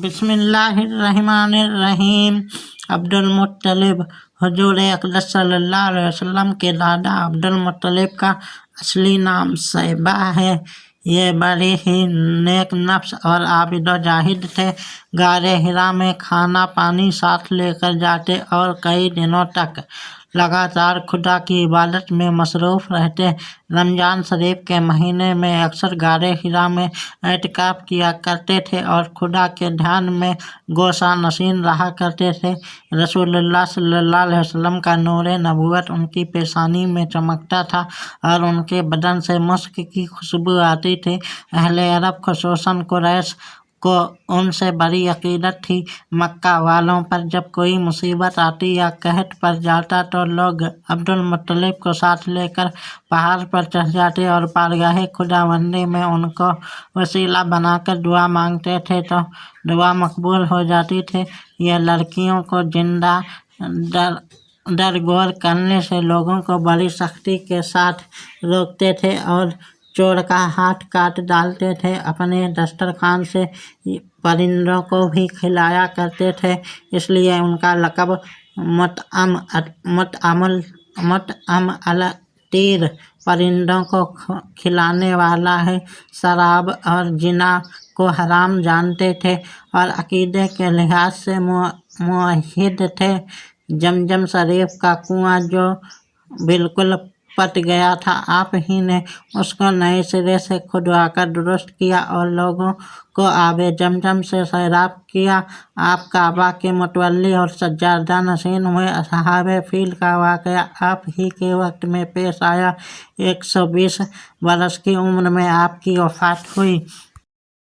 بسم اللہ الرحمن الرحیم۔ عبدالمطلب حضور اقدس صلی اللہ علیہ وسلم کے دادا عبدالمطلب کا اصلی نام شیبہ ہے۔ یہ بڑے ہی نیک نفس اور عابد و زاہد تھے۔ غار حرا میں کھانا پانی ساتھ لے کر جاتے اور کئی دنوں تک لگاتار خدا کی عبادت میں مصروف رہتے۔ رمضان شریف کے مہینے میں اکثر غار حرا میں اعتکاف کیا کرتے تھے اور خدا کے دھیان میں گوشہ نشین رہا کرتے تھے۔ رسول اللہ صلی اللہ علیہ وسلم کا نور نبوت ان کی پیشانی میں چمکتا تھا اور ان کے بدن سے مسک کی خوشبو آتی تھی۔ اہل عرب خصوصاً قریش کو ان سے بڑی عقیدت تھی۔ مکہ والوں پر جب کوئی مصیبت آتی یا قحط پڑ جاتا تو لوگ عبدالمطلب کو ساتھ لے کر پہاڑ پر چڑھ جاتے اور بارگاہ خداوندی میں ان کو وسیلہ بنا کر دعا مانگتے تھے تو دعا مقبول ہو جاتی تھی۔ یہ لڑکیوں کو زندہ درگور کرنے سے لوگوں کو بڑی سختی کے ساتھ روکتے تھے اور چور کا ہاتھ کاٹ ڈالتے تھے۔ اپنے دسترخوان سے پرندوں کو بھی کھلایا کرتے تھے، اس لیے ان کا لقب مطعم الطیر پرندوں کو کھلانے والا ہے۔ شراب اور زنا کو حرام جانتے تھے اور عقیدے کے لحاظ سے موحد تھے۔ زمزم شریف کا کنواں جو بالکل پٹ گیا تھا، آپ ہی نے اس کو نئے سرے سے کھودوا کر درست کیا اور لوگوں کو آب زمزم سے سیراب کیا۔ آپ کعبہ کے متولی اور سجادہ نشین ہوئے۔ اصحاب فیل کا واقعہ آپ ہی کے وقت میں پیش آیا۔ 120 برس کی عمر میں آپ کی وفات ہوئی۔